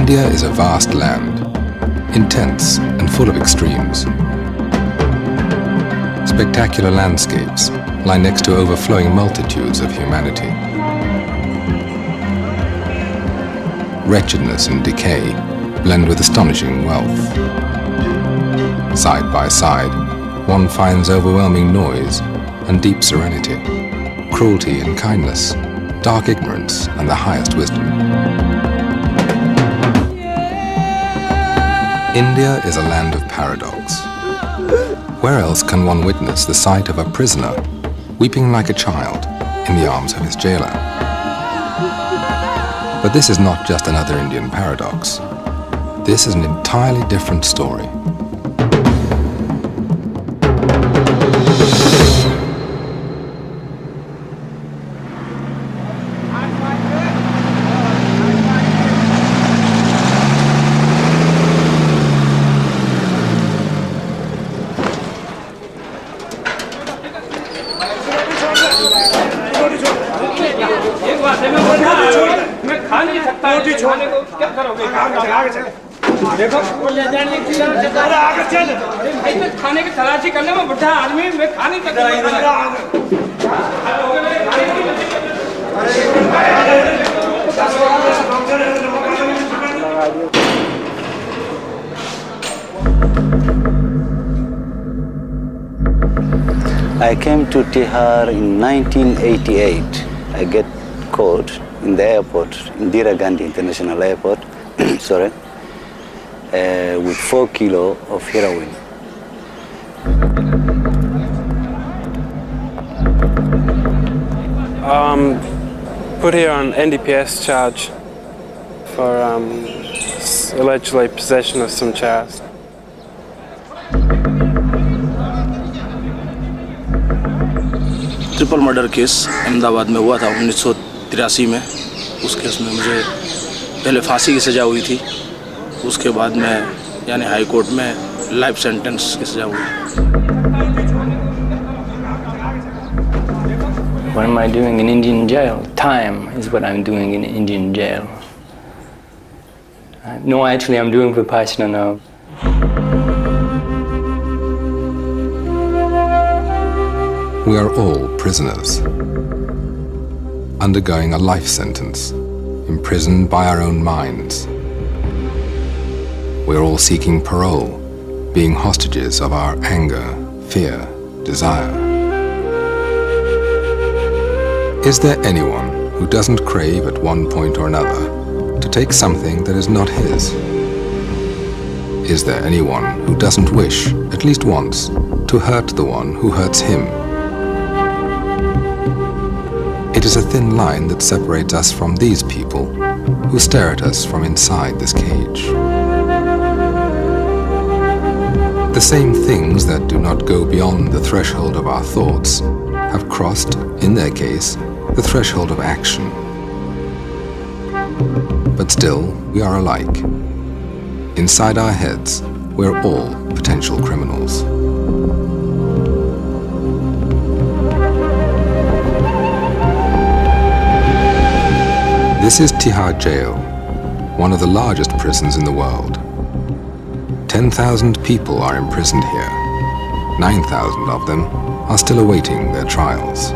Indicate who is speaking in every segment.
Speaker 1: India is a vast land, intense and full of extremes. Spectacular landscapes lie next to overflowing multitudes of humanity. Wretchedness and decay blend with astonishing wealth. Side by side, one finds overwhelming noise and deep serenity, cruelty and kindness, dark ignorance and the highest wisdom. India is a land of paradox. Where else can one witness the sight of a prisoner weeping like a child in the arms of his jailer? But this is not just another Indian paradox. This is an entirely different story.
Speaker 2: देखो खाने की तलाशी करने में बुढ़ा आदमी मैं खाने तक
Speaker 3: I came to Tihar in 1988. I get caught in the airport, Indira Gandhi International Airport, sorry, with 4 kilos of heroin.
Speaker 4: Put here on NDPS charge for allegedly possession of some charas.
Speaker 5: Triple murder case Ahmedabad में हुआ था 1983 में। उस case में मुझे पहले फांसी की सज़ा हुई थी, उसके बाद में यानी हाई कोर्ट में लाइफ सेंटेंस की सज़ा हुई।
Speaker 6: What am I doing in Indian jail? Time is what I'm doing in Indian jail. No, actually I'm doing Vipassana now.
Speaker 1: We are all prisoners, undergoing a life sentence, imprisoned by our own minds. We are all seeking parole, being hostages of our anger, fear, desire. Is there anyone who doesn't crave at one point or another to take something that is not his? Is there anyone who doesn't wish, at least once, to hurt the one who hurts him? It is a thin line that separates us from these people who stare at us from inside this cage. The same things that do not go beyond the threshold of our thoughts have crossed, in their case, the threshold of action. But still, we are alike. Inside our heads, we're all potential criminals. This is Tihar Jail, one of the largest prisons in the world. 10,000 people are imprisoned here. 9,000 of them are still awaiting their trials.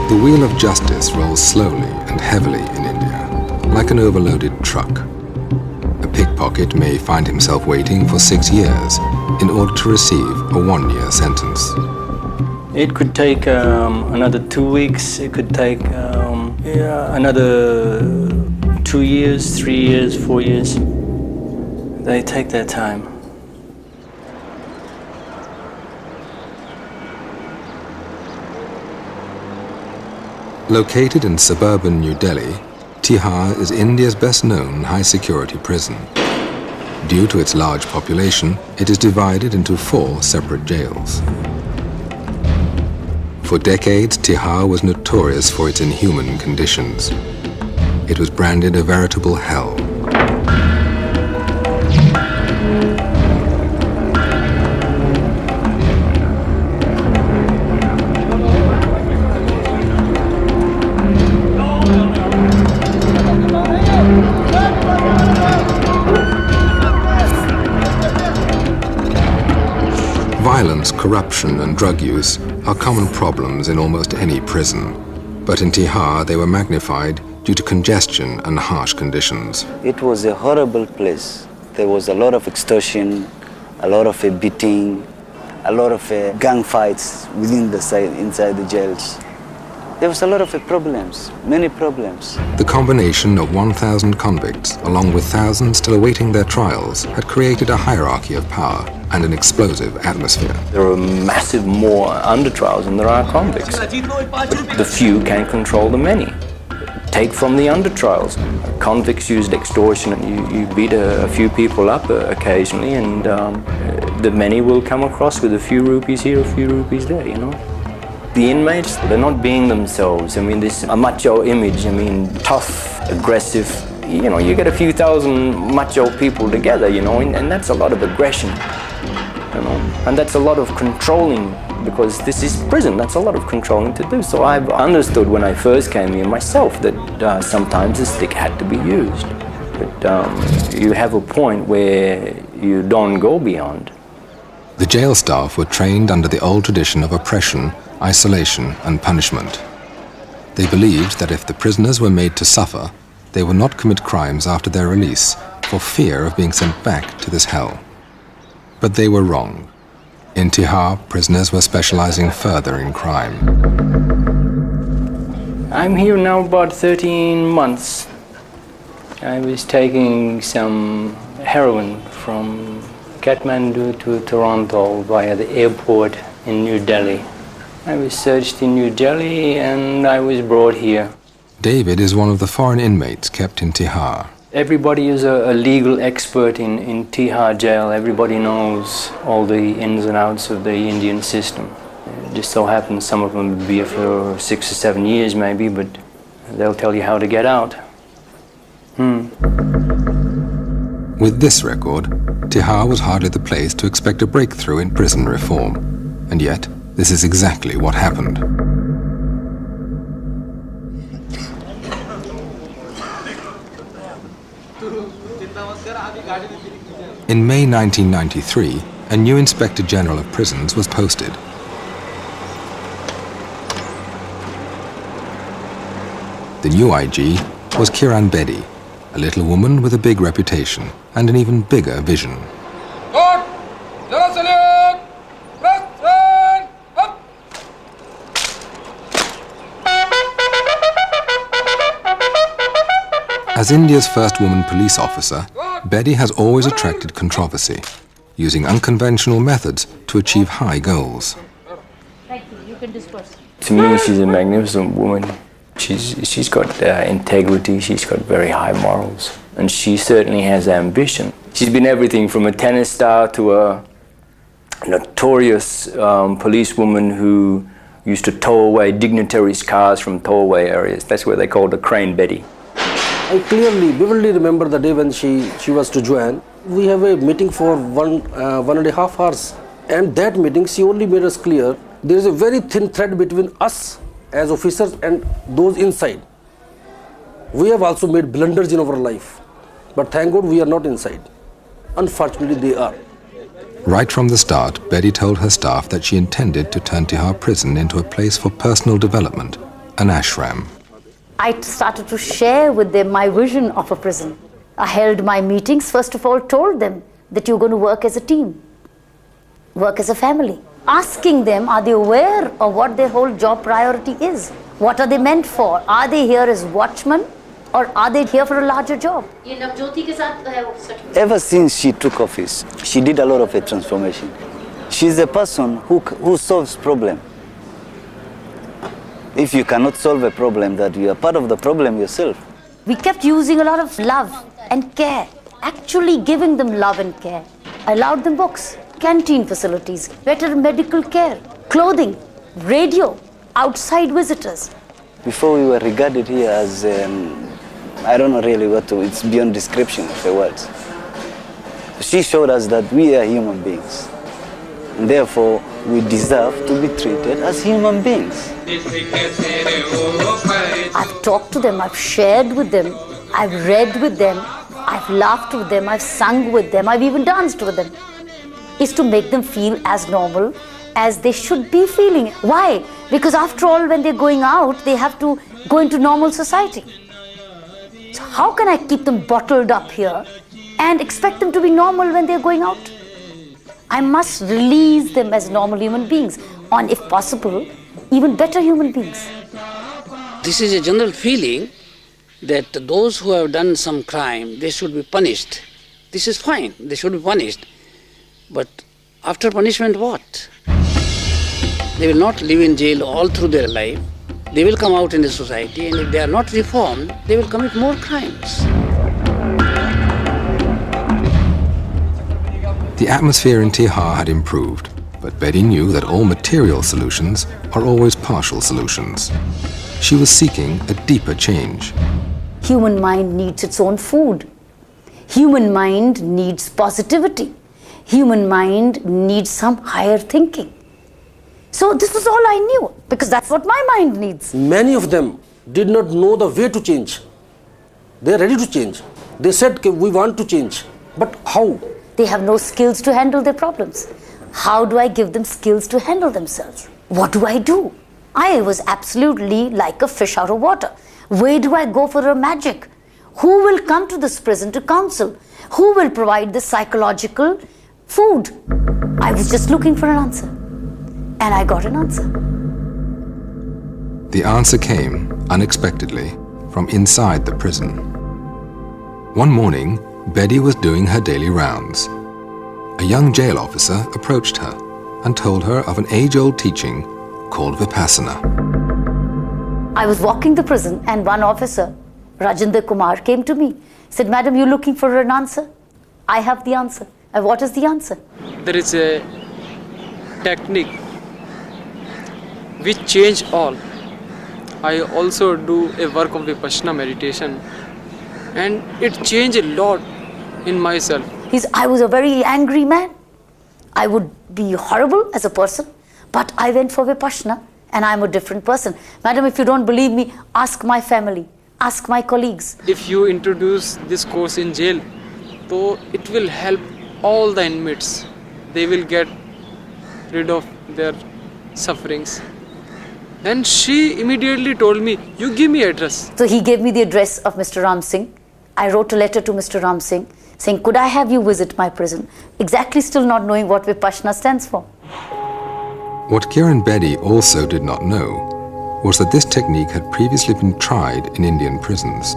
Speaker 1: The wheel of justice rolls slowly and heavily in India, like an overloaded truck. A pickpocket may find himself waiting for 6 years in order to receive a 1-year sentence.
Speaker 6: It could take another 2 weeks, it could take another 2 years, 3 years, 4 years. They take their time.
Speaker 1: Located in suburban New Delhi, Tihar is India's best-known high-security prison. Due to its large population, it is divided into 4 separate jails. For decades, Tihar was notorious for its inhuman conditions. It was branded a veritable hell. Violence, corruption and drug use are common problems in almost any prison, but in Tihar they were magnified due to congestion and harsh conditions.
Speaker 3: It was a horrible place. There was a lot of extortion, a lot of beating, a lot of gang fights inside the jails. There was a lot of problems, many problems.
Speaker 1: The combination of 1,000 convicts, along with thousands still awaiting their trials, had created a hierarchy of power and an explosive atmosphere.
Speaker 6: There are massive more under trials than there are convicts. The few can control the many. Take from the under trials. Convicts used extortion, and you beat a few people up occasionally, and the many will come across with a few rupees here, a few rupees there, you know. The inmates, they're not being themselves. I mean, this a macho image, I mean, tough, aggressive. You know, you get a few thousand macho people together, you know, and that's a lot of aggression, you know, and that's a lot of controlling, because this is prison, that's a lot of controlling to do. So I've understood when I first came here myself that sometimes the stick had to be used. But you have a point where you don't go beyond.
Speaker 1: The jail staff were trained under the old tradition of oppression, isolation and punishment. They believed that if the prisoners were made to suffer, they would not commit crimes after their release for fear of being sent back to this hell. But they were wrong. In Tihar, prisoners were specializing further in crime.
Speaker 6: I'm here now about 13 months. I was taking some heroin from Kathmandu to Toronto via the airport in New Delhi. I was searched in New Delhi and I was brought here.
Speaker 1: David is one of the foreign inmates kept in Tihar.
Speaker 6: Everybody is a legal expert in Tihar jail. Everybody knows all the ins and outs of the Indian system. It just so happens some of them will be here for 6 or 7 years maybe, but they'll tell you how to get out.
Speaker 1: With this record, Tihar was hardly the place to expect a breakthrough in prison reform. And yet, this is exactly what happened. In May 1993, a new Inspector General of Prisons was posted. The new IG was Kiran Bedi, a little woman with a big reputation and an even bigger vision. As India's first woman police officer, Bedi has always attracted controversy, using unconventional methods to achieve high goals.
Speaker 6: To me, she's a magnificent woman. She's got integrity, she's got very high morals, and she certainly has ambition. She's been everything from a tennis star to a notorious policewoman who used to tow away dignitaries' cars from towaway areas. That's where they called her Crane Betty.
Speaker 7: I vividly remember the day when she was to join. We have a meeting for 1.5 hours, and that meeting she only made us clear there is a very thin thread between us as officers and those inside. We have also made blunders in our life, but thank God we are not inside. Unfortunately, they are.
Speaker 1: Right from the start, Betty told her staff that she intended to turn Tihar prison into a place for personal development, an ashram.
Speaker 8: I started to share with them my vision of a prison. I held my meetings, first of all told them that you're going to work as a team, work as a family. Asking them, are they aware of what their whole job priority is? What are they meant for? Are they here as watchmen or are they here for a larger job?
Speaker 3: Ever since she took office, she did a lot of a transformation. She's a person who solves problems. If you cannot solve a problem, that you are part of the problem yourself.
Speaker 8: We kept using a lot of love and care, actually giving them love and care. I allowed them books, canteen facilities, better medical care, clothing, radio, outside visitors.
Speaker 3: Before we were regarded here as, I don't know really it's beyond description of the words. She showed us that we are human beings. And therefore, we deserve to be treated as human beings.
Speaker 8: I've talked to them, I've shared with them, I've read with them, I've laughed with them, I've sung with them, I've even danced with them. is to make them feel as normal as they should be feeling. Why? Because after all, when they're going out, they have to go into normal society. So how can I keep them bottled up here and expect them to be normal when they're going out? I must release them as normal human beings, and if possible, even better human beings.
Speaker 9: This is a general feeling that those who have done some crime, they should be punished. This is fine, they should be punished. But after punishment, what? They will not live in jail all through their life. They will come out in the society, and if they are not reformed, they will commit more crimes.
Speaker 1: The atmosphere in Tihar had improved, but Betty knew that all material solutions are always partial solutions. She was seeking a deeper change.
Speaker 8: Human mind needs its own food. Human mind needs positivity. Human mind needs some higher thinking. So this was all I knew, because that's what my mind needs.
Speaker 7: Many of them did not know the way to change. They are ready to change. They said, we want to change. But how?
Speaker 8: They have no skills to handle their problems. How do I give them skills to handle themselves? What do I do? I was absolutely like a fish out of water. Where do I go for a magic? Who will come to this prison to counsel? Who will provide the psychological food? I was just looking for an answer. And I got an answer.
Speaker 1: The answer came, unexpectedly, from inside the prison. One morning, Betty was doing her daily rounds. A young jail officer approached her and told her of an age-old teaching called Vipassana.
Speaker 8: I was walking the prison and one officer, Rajendra Kumar, came to me. Said, "Madam, you're looking for an answer? I have the answer." And what is the answer?
Speaker 10: There is a technique which change all. I also do a work of Vipassana meditation, and it changed a lot in myself.
Speaker 8: I was a very angry man. I would be horrible as a person, but I went for Vipassana and I'm a different person. Madam, if you don't believe me, ask my family, ask my colleagues.
Speaker 10: If you introduce this course in jail, so it will help all the inmates. They will get rid of their sufferings. And she immediately told me, "You give me address."
Speaker 8: So he gave me the address of Mr. Ram Singh. I wrote a letter to Mr. Ram Singh saying, "Could I have you visit my prison?" Exactly still not knowing what Vipassana stands for.
Speaker 1: What Kiran Bedi also did not know was that this technique had previously been tried in Indian prisons.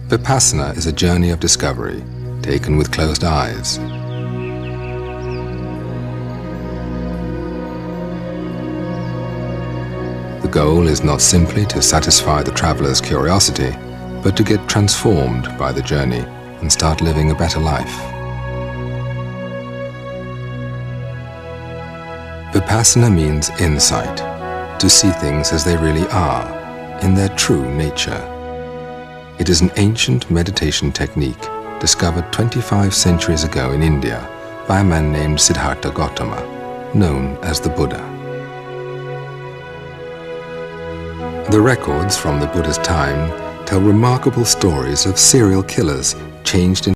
Speaker 1: Vipassana is a journey of discovery, taken with closed eyes. The goal is not simply to satisfy the traveler's curiosity, but to get transformed by the journey and start living a better life. Vipassana means insight, to see things as they really are, in their true nature. It is an ancient meditation technique discovered 25 centuries ago in India by a man named Siddhartha Gautama, known as the Buddha. The records from the Buddha's time tell remarkable stories of serial killers changed into